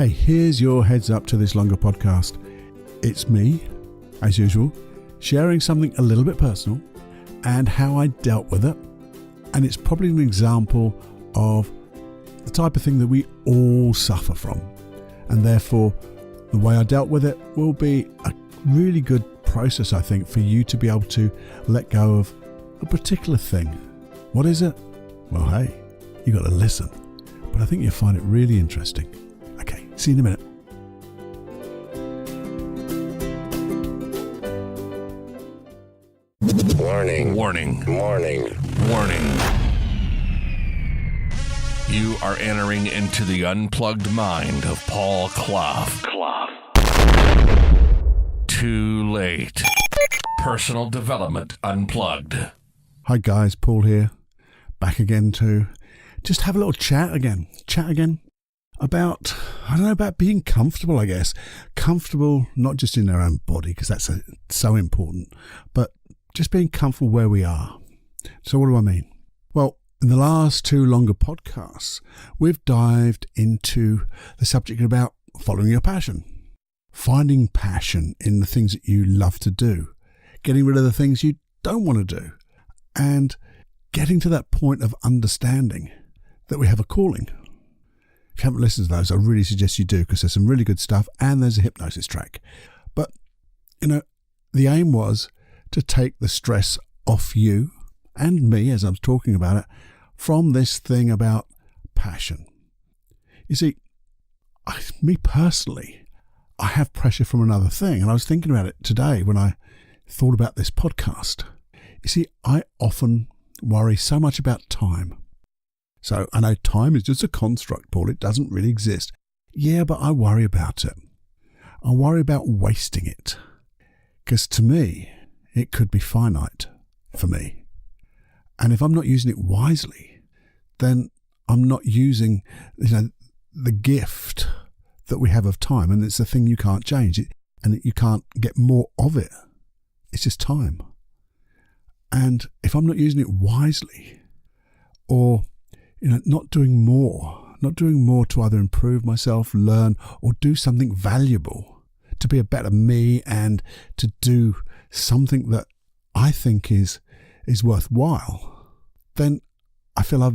Hey, here's your heads up to this longer podcast. It's me, as usual, sharing something a little bit personal and how I dealt with it. And it's probably an example of the type of thing that we all suffer from. And therefore, the way I dealt with it will be a really good process, I think, for you to be able to let go of a particular thing. What is it? Well, hey, you got to listen. But I think you'll find it really interesting. Okay, see you in a minute. Warning. Warning. Warning. Warning. You are entering into the unplugged mind of Paul Clough. Too late. Personal Development Unplugged. Hi guys, Paul here. Back again to just have a little chat again about, about being comfortable, I guess. Comfortable, not just in our own body, because that's so important, but just being comfortable where we are. So what do I mean? Well, in the last two longer podcasts, we've dived into the subject about following your passion, finding passion in the things that you love to do, getting rid of the things you don't want to do, and getting to that point of understanding that we have a calling. If you haven't listened to those, I really suggest you do, because there's some really good stuff and there's a hypnosis track. But, the aim was to take the stress off you and me, as I was talking about it, from this thing about passion. You see, me personally, I have pressure from another thing, and I was thinking about it today when I thought about this podcast. You see, I often worry so much about time. So I know time is just a construct, Paul. It doesn't really exist. Yeah, but I worry about it. I worry about wasting it. Because to me, it could be finite for me. And if I'm not using it wisely, then I'm not using, the gift that we have of time. And it's a thing you can't change. And you can't get more of it. It's just time. And if I'm not using it wisely, or not doing more to either improve myself, learn, or do something valuable to be a better me and to do something that I think is worthwhile, then I feel I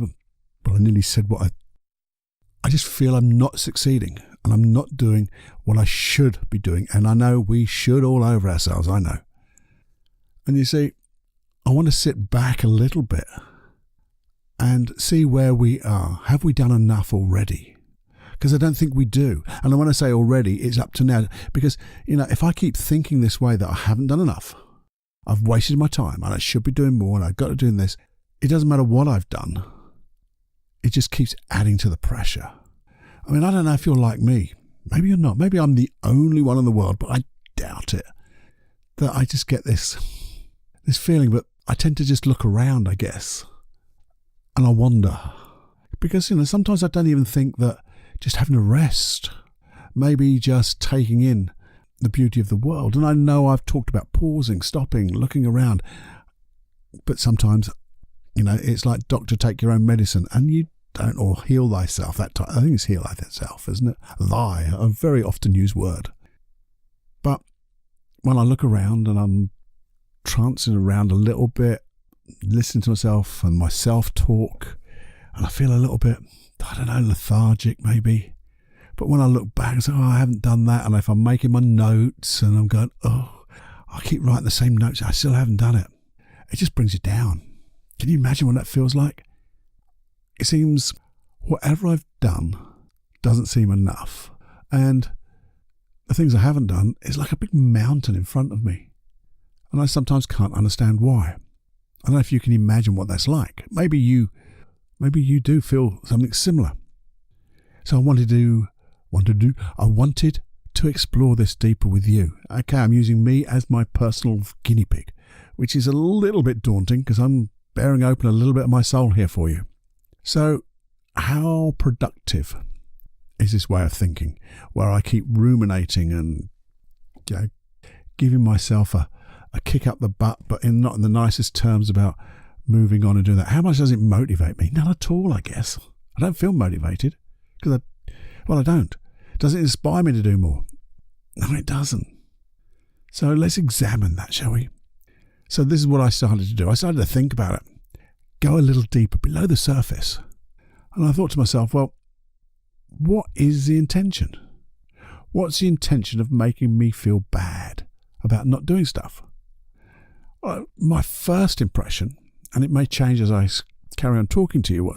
nearly said what I just feel I'm not succeeding and I'm not doing what I should be doing. And I know we should all over ourselves, I know. And you see, I want to sit back a little bit and see where we are. Have we done enough already? Because I don't think we do. And when I say already, it's up to now. Because, if I keep thinking this way that I haven't done enough, I've wasted my time and I should be doing more and I've got to do this, it doesn't matter what I've done. It just keeps adding to the pressure. I don't know if you're like me. Maybe you're not. Maybe I'm the only one in the world, but I doubt it. That I just get this feeling, but I tend to just look around, I guess. And I wonder, because, sometimes I don't even think that just having a rest, maybe just taking in the beauty of the world. And I know I've talked about pausing, stopping, looking around, but sometimes, it's like doctor, take your own medicine, and you don't, or heal thyself. I think it's heal thyself, isn't it? Thy, a very often used word. But when I look around and I'm trancing around a little bit, listening to myself and my self-talk, and I feel a little bit, lethargic maybe. But when I look back and say, I haven't done that, and if I'm making my notes and I'm going, I keep writing the same notes, I still haven't done it. It just brings you down. Can you imagine what that feels like? It seems whatever I've done doesn't seem enough. And the things I haven't done is like a big mountain in front of me. And I sometimes can't understand why. I don't know if you can imagine what that's like. Maybe you do feel something similar. So I wanted to explore this deeper with you. Okay, I'm using me as my personal guinea pig, which is a little bit daunting because I'm bearing open a little bit of my soul here for you. So how productive is this way of thinking, where I keep ruminating and giving myself a kick up the butt, but not in the nicest terms about moving on and doing that? How much does it motivate me? None at all, I guess. I don't feel motivated because I don't. Does it inspire me to do more? No, it doesn't. So let's examine that, shall we? So this is what I started to do. I started to think about it, go a little deeper below the surface. And I thought to myself, well, what is the intention? What's the intention of making me feel bad about not doing stuff? Well, my first impression, and it may change as I carry on talking to you,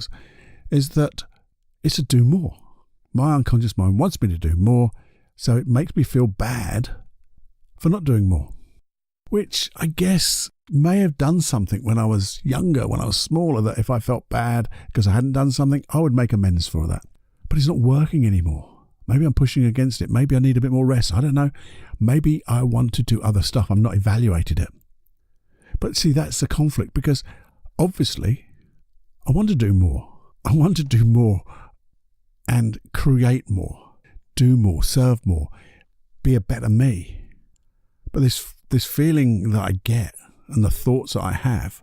is that it's to do more. My unconscious mind wants me to do more, so it makes me feel bad for not doing more, which I guess may have done something when I was younger, when I was smaller, that if I felt bad because I hadn't done something, I would make amends for that. But it's not working anymore. Maybe I'm pushing against it. Maybe I need a bit more rest. I don't know. Maybe I want to do other stuff. I've not evaluated it. But see, that's the conflict, because obviously I want to do more. I want to do more and create more, do more, serve more, be a better me. But this feeling that I get and the thoughts that I have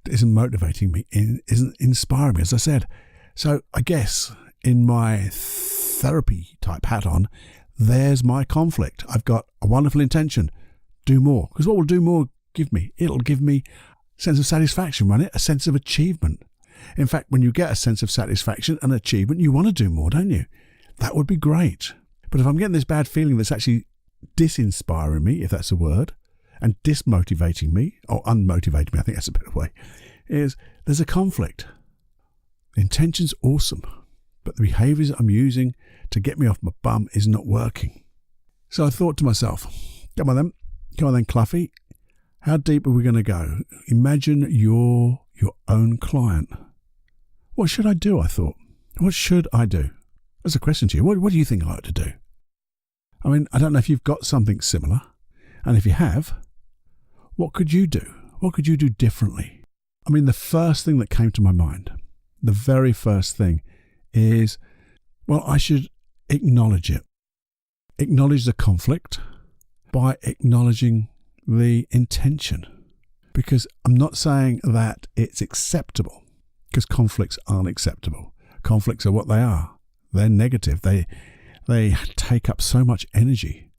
isn't motivating me, isn't inspiring me, as I said. So I guess in my therapy type hat on, there's my conflict. I've got a wonderful intention, do more. Because what will do more give me? It'll give me a sense of satisfaction, won't it? A sense of achievement. In fact, when you get a sense of satisfaction and achievement, you want to do more, don't you? That would be great. But if I'm getting this bad feeling that's actually disinspiring me, if that's a word, and dismotivating me, or unmotivating me, I think that's a better way, is there's a conflict. The intention's awesome, but the behaviours I'm using to get me off my bum is not working. So I thought to myself, come on then, Cluffy, how deep are we going to go? Imagine you're your own client. What should I do, I thought? What should I do? That's a question to you. What do you think I ought to do? I mean, I don't know if you've got something similar. And if you have, what could you do? What could you do differently? I mean, the first thing that came to my mind, the very first thing is, well, I should acknowledge it. Acknowledge the conflict by acknowledging the intention. Because I'm not saying that it's acceptable, because conflicts aren't acceptable. Conflicts are what they are. They're negative. They take up so much energy,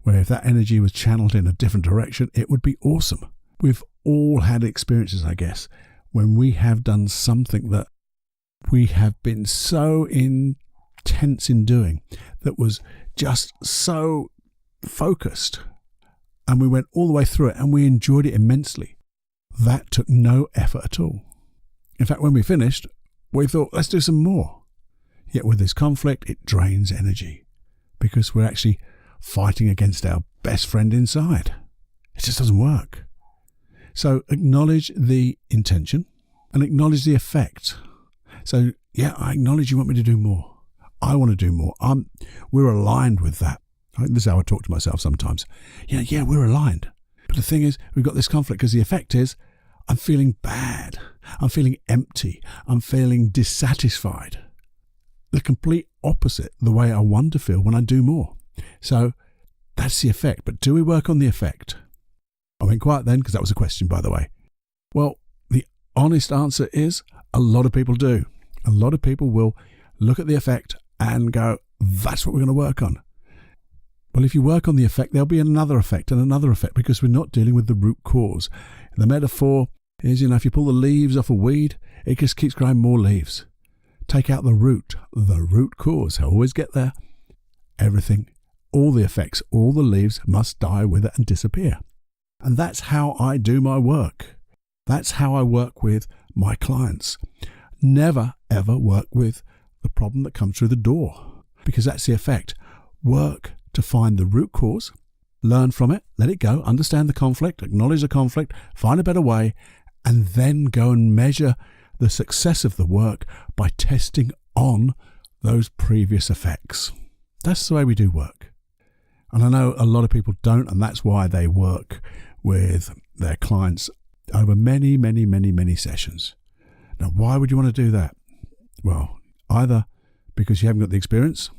where if that energy was channeled in a different direction, it would be awesome. We've all had experiences, I guess, when we have done something that we have been so intense in doing, that was just so focused, and we went all the way through it and we enjoyed it immensely. That took no effort at all. In fact, when we finished, we thought, let's do some more. Yet with this conflict, it drains energy, because we're actually fighting against our best friend inside. It just doesn't work. So acknowledge the intention and acknowledge the effect. So yeah, I acknowledge you want me to do more. I want to do more. We're aligned with that. This is how I talk to myself sometimes. Yeah, we're aligned. But the thing is, we've got this conflict because the effect is I'm feeling bad. I'm feeling empty. I'm feeling dissatisfied. The complete opposite, the way I want to feel when I do more. So that's the effect. But do we work on the effect? I went quiet then, because that was a question, by the way. Well, the honest answer is a lot of people do. A lot of people will look at the effect and go, that's what we're going to work on. Well, if you work on the effect, there'll be another effect and another effect, because we're not dealing with the root cause. The metaphor is, if you pull the leaves off a weed, it just keeps growing more leaves. Take out the root cause. I always get there. Everything, all the effects, all the leaves must die with it and disappear. And that's how I do my work. That's how I work with my clients. Never, ever work with the problem that comes through the door, because that's the effect. Work to find the root cause, learn from it, let it go, understand the conflict, acknowledge the conflict, find a better way, and then go and measure the success of the work by testing on those previous effects. That's the way we do work. And I know a lot of people don't, and that's why they work with their clients over many, many, many, many sessions. Now, why would you want to do that? Well, either because you haven't got the experience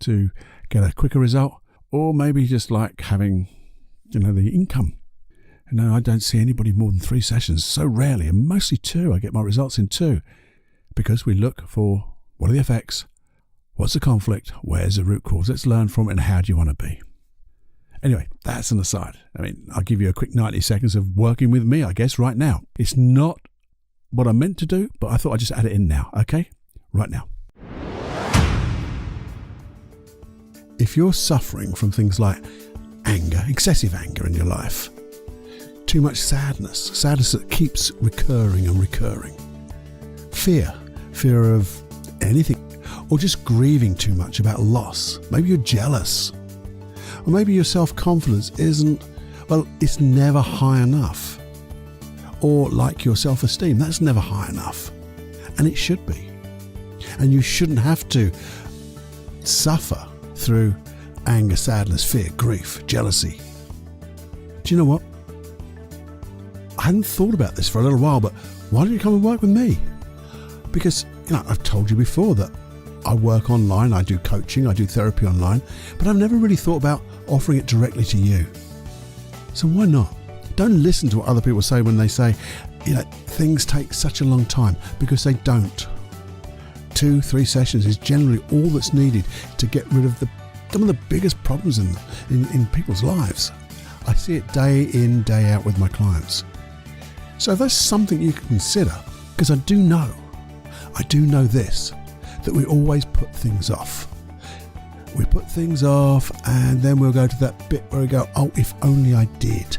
to get a quicker result, or maybe just like having, the income. I don't see anybody more than 3 sessions, so rarely, and mostly 2. I get my results in 2, because we look for what are the effects, What's the conflict? Where's the root cause? Let's learn from it, and how do you want to be? Anyway, that's an aside. I mean, I'll give you a quick 90 seconds of working with me, I guess, right now. It's not what I meant to do, but I thought I'd just add it in now, okay? Right now. If you're suffering from things like anger, excessive anger in your life, too much sadness that keeps recurring and recurring, fear of anything, or just grieving too much about loss, maybe you're jealous, or maybe your self-confidence it's never high enough, or like your self-esteem, that's never high enough, and it should be, and you shouldn't have to suffer through anger, sadness, fear, grief, jealousy. Do you know what? I hadn't thought about this for a little while, but why don't you come and work with me? Because, I've told you before that I work online, I do coaching, I do therapy online, but I've never really thought about offering it directly to you. So why not? Don't listen to what other people say when they say, things take such a long time, because they don't. 2-3 sessions is generally all that's needed to get rid of some of the biggest problems in people's lives. I see it day in, day out with my clients. So if that's something you can consider, because I do know this, that we always put things off. We put things off, and then we'll go to that bit where we go, oh, if only I did.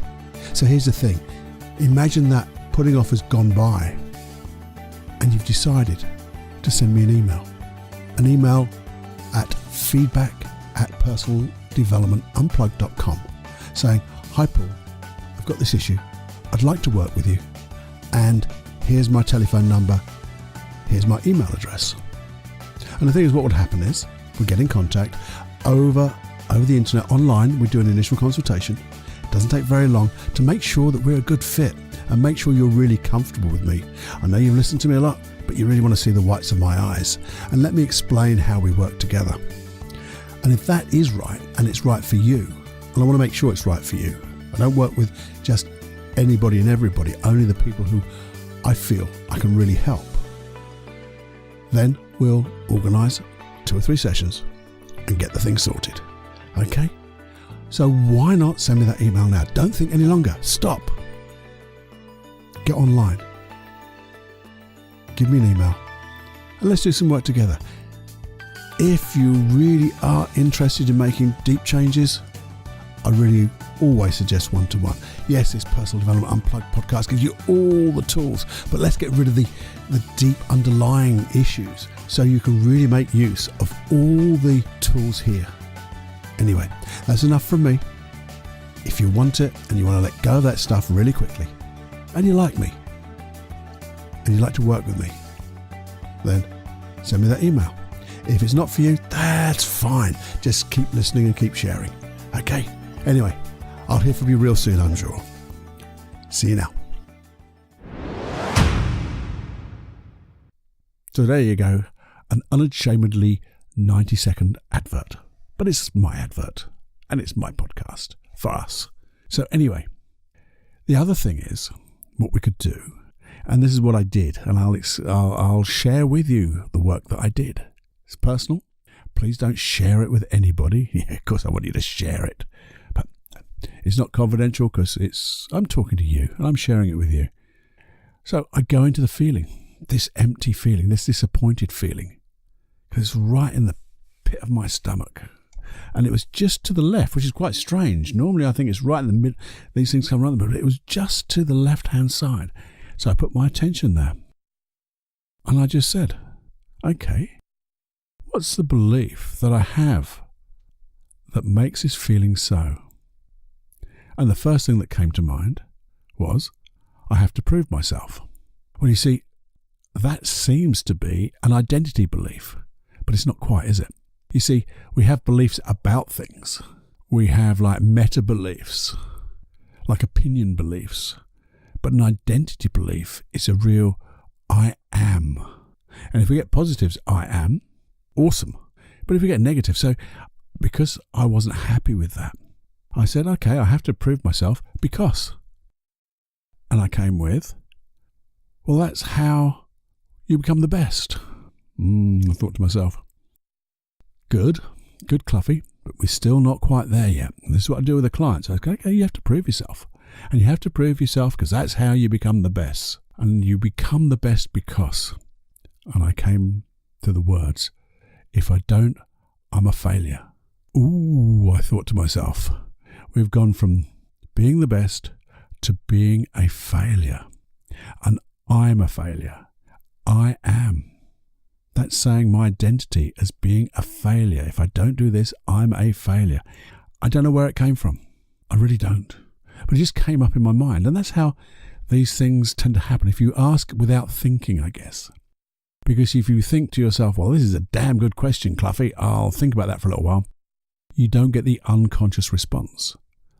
So here's the thing. Imagine that putting off has gone by, and you've decided to send me an email at feedback@personaldevelopmentunplugged.com, saying, hi Paul, I've got this issue, I'd like to work with you, and here's my telephone number, here's my email address. And the thing is, what would happen is we get in contact over the internet, online. We do an initial consultation. It doesn't take very long to make sure that we're a good fit and make sure you're really comfortable with me. I know you've listened to me a lot, but you really want to see the whites of my eyes, and let me explain how we work together. And if that is right, and it's right for you, and I want to make sure it's right for you, I don't work with just anybody and everybody, only the people who I feel I can really help, then we'll organise 2 or 3 sessions and get the thing sorted. Okay? So why not send me that email now? Don't think any longer. Stop. Get online. Give me an email, and let's do some work together. If you really are interested in making deep changes, I really always suggest one-to-one. Yes, this Personal Development Unplugged podcast gives you all the tools, but let's get rid of the deep underlying issues so you can really make use of all the tools here. Anyway, that's enough from me. If you want it and you want to let go of that stuff really quickly, and you like me, and you'd like to work with me, then send me that email. If it's not for you, that's fine. Just keep listening and keep sharing. Okay? Anyway, I'll hear from you real soon, I'm sure. See you now. So there you go. An unashamedly 90-second advert. But it's my advert. And it's my podcast for us. So anyway, the other thing is what we could do. And this is what I did. And I'll share with you the work that I did. It's personal. Please don't share it with anybody. Yeah, of course I want you to share it. But it's not confidential because I'm talking to you and I'm sharing it with you. So I go into the feeling, this empty feeling, this disappointed feeling. Because it's right in the pit of my stomach. And it was just to the left, which is quite strange. Normally I think it's right in the middle. These things come right in the middle. But it was just to the left-hand side. So I put my attention there. And I just said, okay, what's the belief that I have that makes this feeling so? And the first thing that came to mind was, I have to prove myself. Well, you see, that seems to be an identity belief, but it's not quite, is it? You see, we have beliefs about things. We have like meta beliefs, like opinion beliefs. But an identity belief is a real I am. And if we get positives, I am, awesome. But if we get negative, so because I wasn't happy with that, I said, okay, I have to prove myself because. And I came with, well, that's how you become the best. I thought to myself, good, Cluffy, but we're still not quite there yet. And this is what I do with the clients. I go, okay, you have to prove yourself. And you have to prove yourself because that's how you become the best. And you become the best because, and I came to the words, if I don't, I'm a failure. Ooh, I thought to myself, we've gone from being the best to being a failure. And I'm a failure. I am. That's saying my identity as being a failure. If I don't do this, I'm a failure. I don't know where it came from. I really don't. But it just came up in my mind. And that's how these things tend to happen. If you ask without thinking, I guess. Because if you think to yourself, well, this is a damn good question, Cluffy, I'll think about that for a little while, you don't get the unconscious response.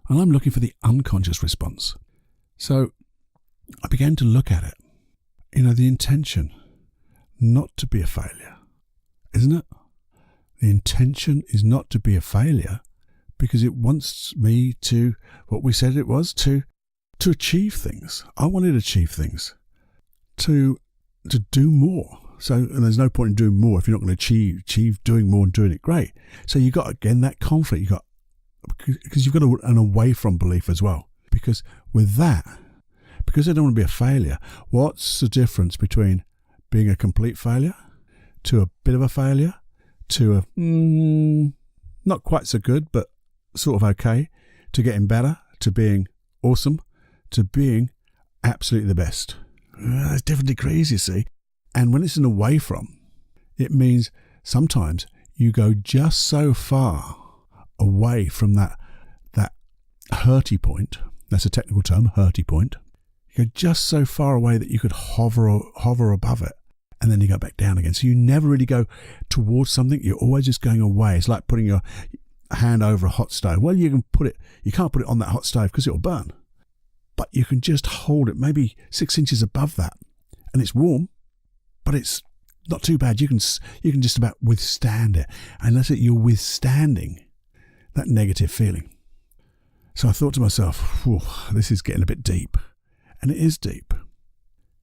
And I'm looking for the unconscious response. So I began to look at it. The intention not to be a failure, isn't it? The intention is not to be a failure because it wants me to, what we said it was, to achieve things. I wanted to achieve things, to do more. So, and there's no point in doing more if you're not going to achieve doing more and doing it great. So you got, again, that conflict. Because you've got an away from belief as well. Because with that, because I don't want to be a failure, what's the difference between being a complete failure to a bit of a failure to a not quite so good but sort of okay, to getting better, to being awesome, to being absolutely the best? There's different degrees, you see. And when it's an away from, it means sometimes you go just so far away from that hurty point. That's a technical term, hurty point. You go just so far away that you could hover above it, and then you go back down again. So you never really go towards something. You're always just going away. It's like putting your hand over a hot stove. Well, you can't put it on that hot stove because it'll burn. But you can just hold it maybe 6 inches above that, and it's warm, but it's not too bad. You can just about withstand it, and that's it. You're withstanding that negative feeling. So I thought to myself, this is getting a bit deep. And it is deep.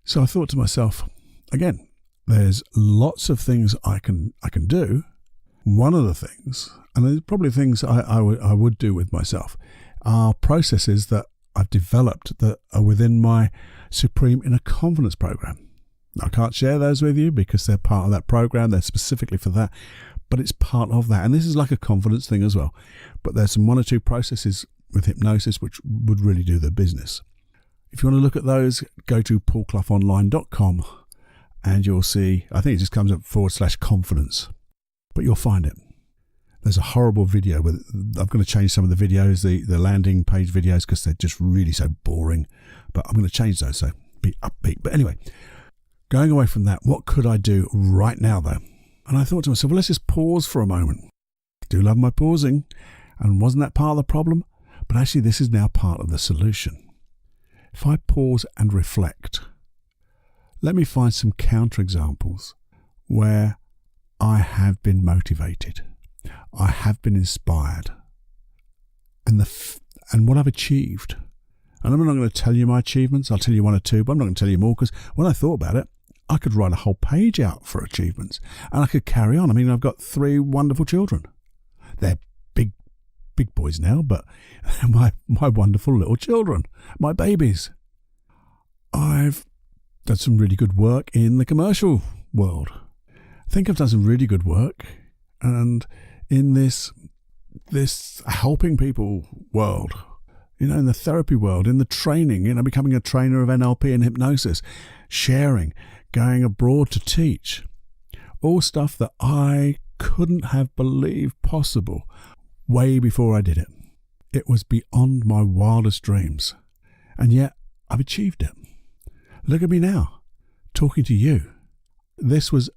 So I thought to myself, again, there's lots of things I can do. One of the things, and there's probably things I would do with myself, are processes that I've developed that are within my Supreme Inner Confidence program. I can't share those with you because they're part of that program. They're specifically for that, but it's part of that. And this is like a confidence thing as well. But there's some 1 or 2 processes with hypnosis which would really do the business. If you want to look at those, go to paulcloughonline.com and you'll see, I think it just comes up /confidence, but you'll find it. There's a horrible video I'm going to change some of the videos, the landing page videos, because they're just really so boring, but I'm going to change those, so be upbeat. But anyway, going away from that, what could I do right now though? And I thought to myself, well, let's just pause for a moment. I do love my pausing, and wasn't that part of the problem? But actually this is now part of the solution. If I pause and reflect, let me find some counterexamples where I have been motivated, I have been inspired, and what I've achieved. And I'm not going to tell you my achievements. I'll tell you 1 or 2, but I'm not going to tell you more because when I thought about it, I could write a whole page out for achievements, and I could carry on. I mean, I've got 3 wonderful children. They're big boys now, but my wonderful little children, my babies. I've done some really good work in the commercial world. I think I've done some really good work, and in this helping people world, in the therapy world, in the training, becoming a trainer of NLP and hypnosis, sharing, going abroad to teach, all stuff that I couldn't have believed possible way before I did it. It was beyond my wildest dreams, and yet I've achieved it. Look at me now, talking to you. This was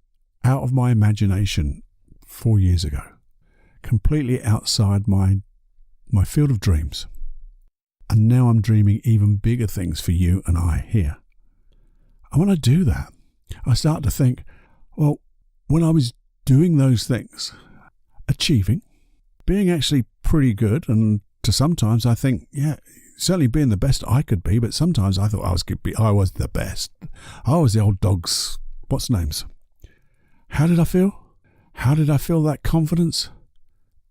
out of my imagination 4 years ago, completely outside my field of dreams. And now I'm dreaming even bigger things for you and I here. And when I do that, I start to think, well, when I was doing those things, achieving, being actually pretty good, and to sometimes I think, yeah, certainly being the best I could be, but sometimes I thought I was the best. I was the old dog's, what's names? How did I feel? How did I feel that confidence?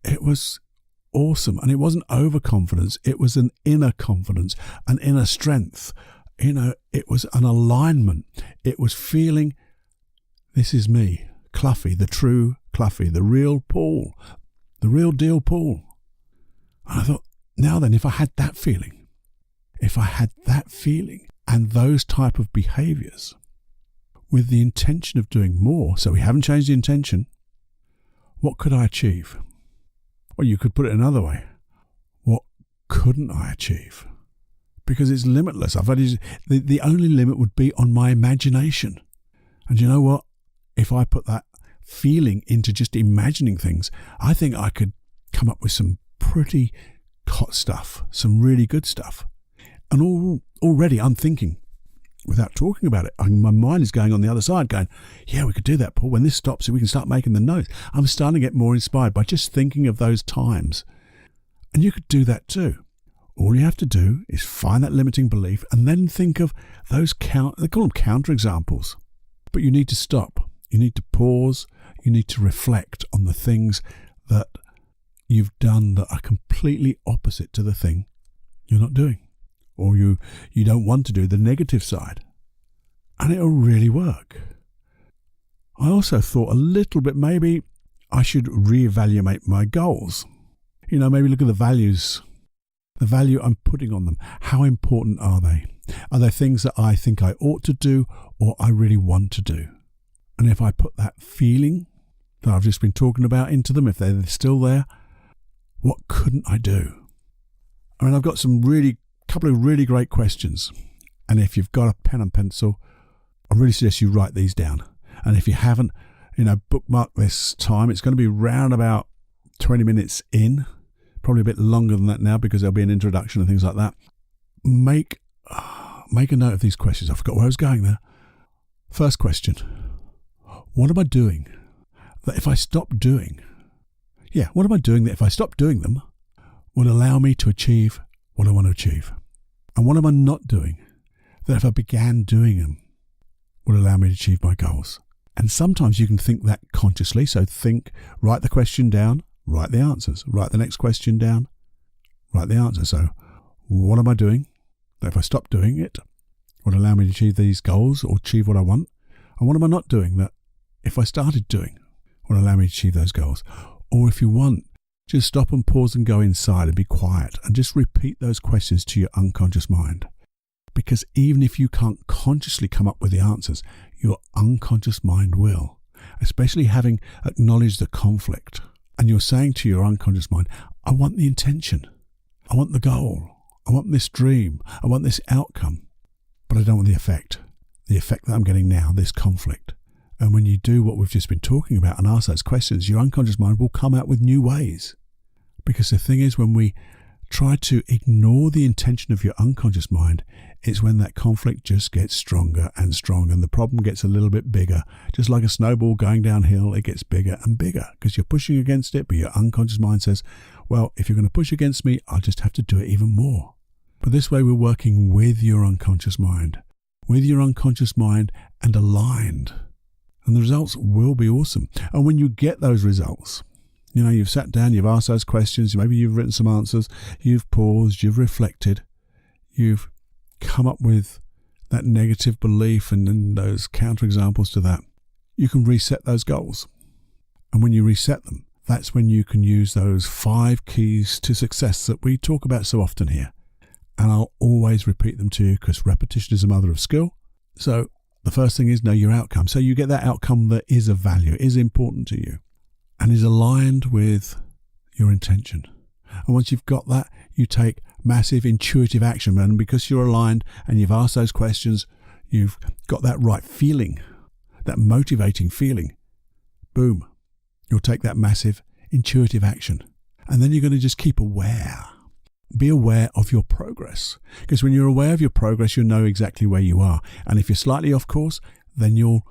It was awesome. And it wasn't overconfidence. It was an inner confidence, an inner strength. It was an alignment. It was feeling, this is me, Cluffy, the true Cluffy, the real Paul, the real deal Paul. And I thought, now then, if I had that feeling and those type of behaviors with the intention of doing more, so we haven't changed the intention, what could I achieve? Well, you could put it another way. What couldn't I achieve? Because it's limitless. The only limit would be on my imagination. And you know what? If I put that feeling into just imagining things, I think I could come up with some pretty hot stuff, some really good stuff. And already I'm thinking, without talking about it, my mind is going on the other side going, yeah, we could do that, Paul. When this stops, we can start making the notes. I'm starting to get more inspired by just thinking of those times. And you could do that too. All you have to do is find that limiting belief and then think of those they call them counterexamples. But you need to stop. You need to pause. You need to reflect on the things that you've done that are completely opposite to the thing you're not doing, or you don't want to do, the negative side. And it'll really work. I also thought a little bit, maybe I should reevaluate my goals. Maybe look at the values, the value I'm putting on them. How important are they? Are they things that I think I ought to do or I really want to do? And if I put that feeling that I've just been talking about into them, if they're still there, what couldn't I do? I mean, I've got couple of really great questions. And if you've got a pen and pencil, I really suggest you write these down. And if you haven't, bookmark this time. It's going to be round about 20 minutes in, probably a bit longer than that now because there'll be an introduction and things like that. Make a note of these questions. I forgot where I was going there. First question. What am I doing that if I stop doing? Yeah, what am I doing that if I stop doing them will allow me to achieve what I want to achieve? And what am I not doing that if I began doing them would allow me to achieve my goals? And sometimes you can think that consciously. So write the question down, write the answers, write the next question down, write the answer. So what am I doing that if I stop doing it would allow me to achieve these goals or achieve what I want? And what am I not doing that if I started doing would allow me to achieve those goals? Or if you want, just stop and pause and go inside and be quiet and just repeat those questions to your unconscious mind. Because even if you can't consciously come up with the answers, your unconscious mind will, especially having acknowledged the conflict. And you're saying to your unconscious mind, I want the intention. I want the goal. I want this dream. I want this outcome. But I don't want the effect that I'm getting now, this conflict. And when you do what we've just been talking about and ask those questions, your unconscious mind will come out with new ways. Because the thing is, when we try to ignore the intention of your unconscious mind, it's when that conflict just gets stronger and stronger and the problem gets a little bit bigger. Just like a snowball going downhill, it gets bigger and bigger because you're pushing against it, but your unconscious mind says, well, if you're going to push against me, I'll just have to do it even more. But this way we're working with your unconscious mind and aligned. And the results will be awesome. And when you get those results, you've sat down, you've asked those questions, maybe you've written some answers, you've paused, you've reflected, you've come up with that negative belief and then those counterexamples to that. You can reset those goals. And when you reset them, that's when you can use those 5 keys to success that we talk about so often here. And I'll always repeat them to you because repetition is the mother of skill. So the first thing is know your outcome. So you get that outcome that is of value, is important to you, and is aligned with your intention. And once you've got that, you take massive intuitive action. And because you're aligned and you've asked those questions, you've got that right feeling, that motivating feeling. Boom. You'll take that massive intuitive action. And then you're going to just keep aware. Be aware of your progress. Because when you're aware of your progress, you'll know exactly where you are. And if you're slightly off course, then you'll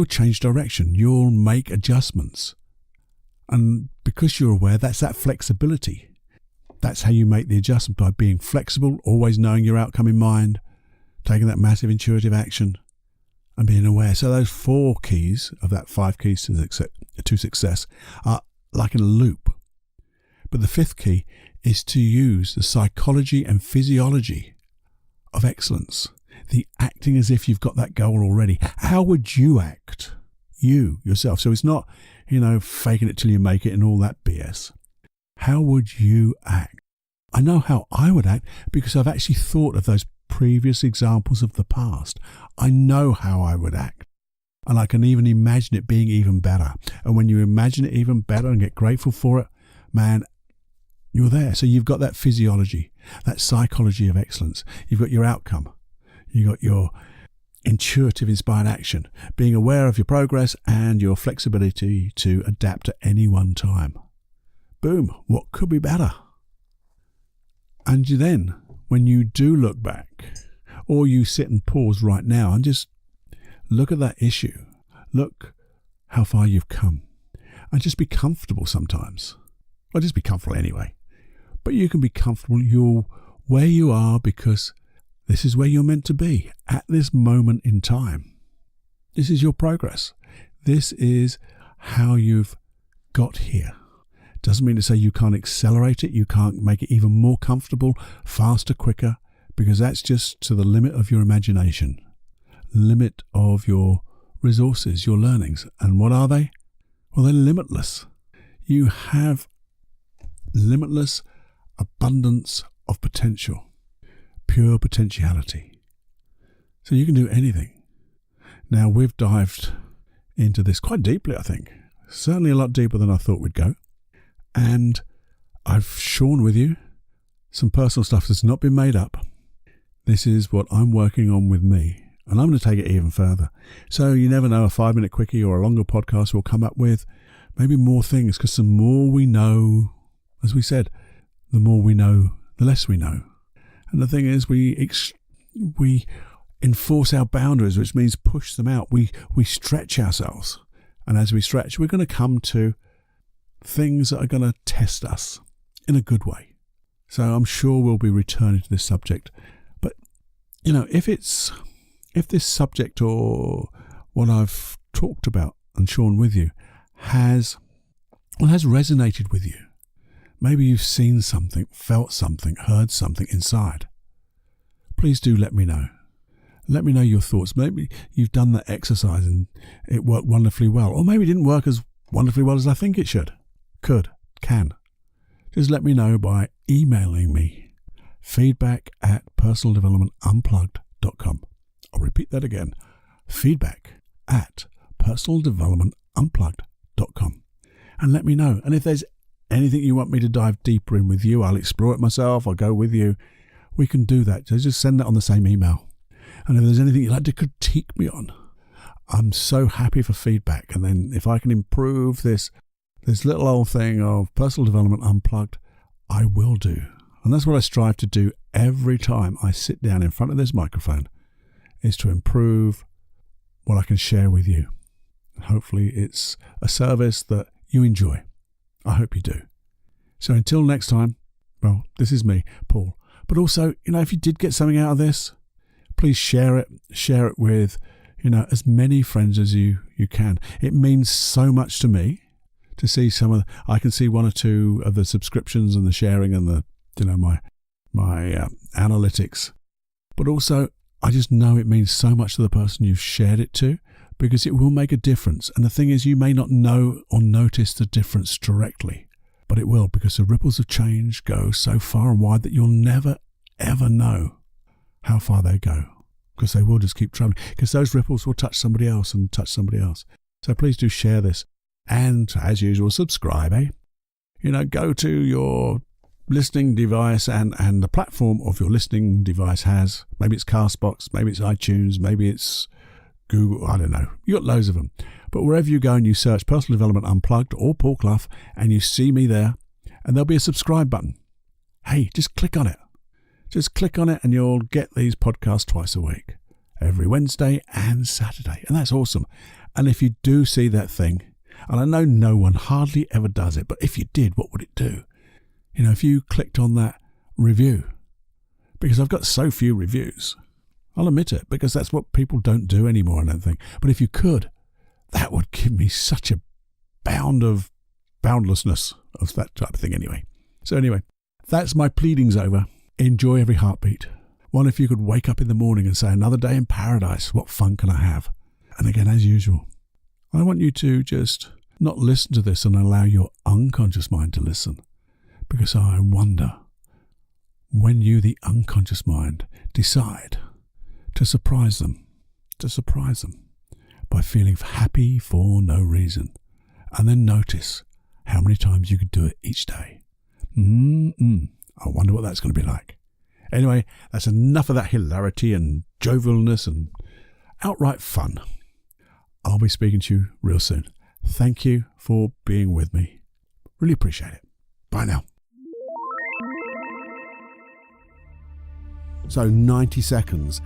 change direction. You'll make adjustments. And because you're aware, that's that flexibility. That's how you make the adjustment, by being flexible, always knowing your outcome in mind, taking that massive intuitive action, and being aware. So those 4 keys of that 5 keys to success are like in a loop. But the 5th key is to use the psychology and physiology of excellence, the acting as if you've got that goal already. How would you act? You, yourself. So it's not, faking it till you make it and all that BS. How would you act? I know how I would act because I've actually thought of those previous examples of the past. I know how I would act. And I can even imagine it being even better. And when you imagine it even better and get grateful for it, man, you're there. So you've got that physiology, that psychology of excellence. You've got your outcome. You've got your intuitive inspired action, being aware of your progress and your flexibility to adapt at any one time. Boom, what could be better? And then, when you do look back, or you sit and pause right now and just look at that issue, look how far you've come, and just be comfortable sometimes. Well, just be comfortable anyway. But you can be comfortable where you are because this is where you're meant to be at this moment in time. This is your progress. This is how you've got here. Doesn't mean to say you can't accelerate it, you can't make it even more comfortable, faster, quicker, because that's just to the limit of your imagination, limit of your resources, your learnings. And what are they? Well, they're limitless. You have limitless abundance of potential, pure potentiality. So you can do anything. Now, we've dived into this quite deeply, I think. Certainly a lot deeper than I thought we'd go. And I've shorn with you some personal stuff that's not been made up. This is what I'm working on with me, and I'm going to take it even further. So you never know, a 5-minute quickie or a longer podcast will come up with maybe more things, because the more we know, as we said, the more we know, the less we know. And the thing is, we enforce our boundaries, which means push them out. We stretch ourselves. And as we stretch, we're going to come to things that are going to test us in a good way. So I'm sure we'll be returning to this subject. But, if this subject or what I've talked about and shown with you has resonated with you, maybe you've seen something, felt something, heard something inside, please do let me know. Let me know your thoughts. Maybe you've done that exercise and it worked wonderfully well, or maybe it didn't work as wonderfully well as I think it should. Can. Just let me know by emailing me, feedback@personaldevelopmentunplugged.com. I'll repeat that again, feedback@personaldevelopmentunplugged.com. And let me know. And if there's anything you want me to dive deeper in with you, I'll explore it myself, I'll go with you. We can do that. So just send that on the same email. And if there's anything you'd like to critique me on, I'm so happy for feedback. And then if I can improve this little old thing of Personal Development Unplugged, I will do. And that's what I strive to do every time I sit down in front of this microphone, is to improve what I can share with you. And hopefully it's a service that you enjoy. I hope you do. So until next time, well, this is me, Paul. But also, if you did get something out of this, please share it with, as many friends as you can. It means so much to me to see I can see 1 or 2 of the subscriptions and the sharing and the, my analytics. But also, I just know it means so much to the person you've shared it to, because it will make a difference. And the thing is, you may not know or notice the difference directly, but it will, because the ripples of change go so far and wide that you'll never, ever know how far they go, because they will just keep traveling, because those ripples will touch somebody else and touch somebody else. So please do share this. And as usual, subscribe, go to your listening device and the platform of your listening device has, maybe it's Castbox, maybe it's iTunes, maybe it's Google, I don't know. You got loads of them. But wherever you go and you search Personal Development Unplugged or Paul Clough and you see me there, and there'll be a subscribe button. Hey, just click on it. Just click on it and you'll get these podcasts twice a week, every Wednesday and Saturday. And that's awesome. And if you do see that thing, and I know no one hardly ever does it, but if you did, what would it do? If you clicked on that review, because I've got so few reviews, I'll admit it, because that's what people don't do anymore, I don't think. But if you could, that would give me such a boundlessness of that type of thing anyway. So anyway, that's my pleadings over. Enjoy every heartbeat. Well, if you could wake up in the morning and say, another day in paradise, what fun can I have? And again, as usual, I want you to just not listen to this and allow your unconscious mind to listen. Because I wonder, when you, the unconscious mind, decide to surprise them by feeling happy for no reason, and then notice how many times you could do it each day. I wonder what that's going to be like. Anyway, that's enough of that hilarity and jovialness and outright fun. I'll be speaking to you real soon. Thank you for being with me. Really appreciate it. Bye now. So 90 seconds.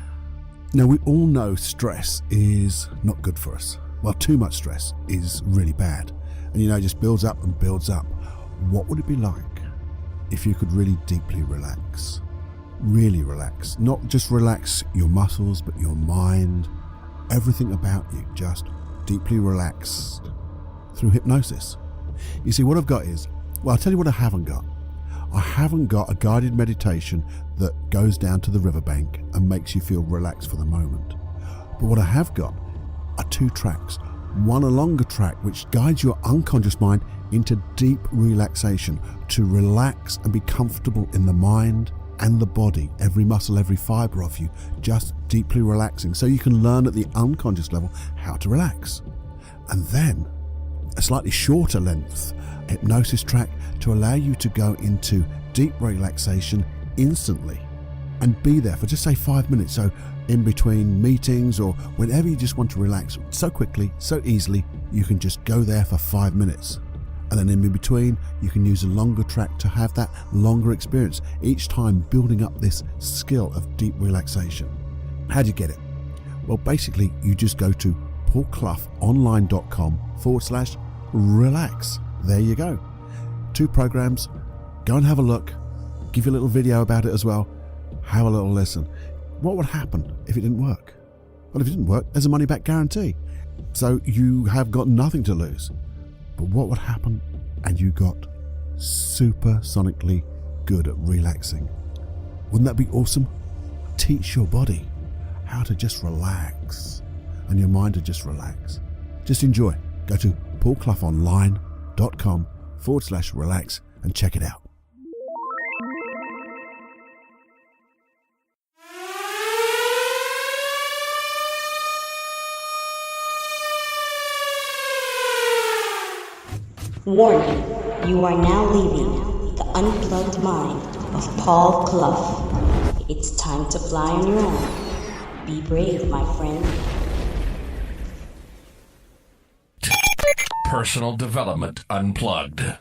Now, we all know stress is not good for us. Well, too much stress is really bad. And it just builds up and builds up. What would it be like if you could really deeply relax? Really relax. Not just relax your muscles, but your mind, everything about you, just deeply relaxed through hypnosis. You see, what I've got is, I'll tell you what I haven't got. I haven't got a guided meditation that goes down to the riverbank and makes you feel relaxed for the moment. But what I have got are 2 tracks. One, a longer track which guides your unconscious mind into deep relaxation, to relax and be comfortable in the mind and the body, every muscle, every fibre of you, just deeply relaxing, so you can learn at the unconscious level how to relax. And then a slightly shorter length hypnosis track to allow you to go into deep relaxation instantly and be there for just say 5 minutes. So in between meetings or whenever you just want to relax so quickly, so easily, you can just go there for 5 minutes. And then in between, you can use a longer track to have that longer experience, each time building up this skill of deep relaxation. How do you get it? Well, basically, you just go to paulcloughonline.com/relax. There you go. 2 programs. Go and have a look. Give you a little video about it as well. Have a little listen. What would happen if it didn't work? Well, if it didn't work, there's a money-back guarantee. So you have got nothing to lose. But what would happen and you got supersonically good at relaxing? Wouldn't that be awesome? Teach your body how to just relax and your mind to just relax. Just enjoy. Go to paulcloughonline.com/relax and check it out. Warning, you are now leaving the unplugged mind of Paul Clough. It's time to fly on your own. Be brave, my friend. Personal Development Unplugged.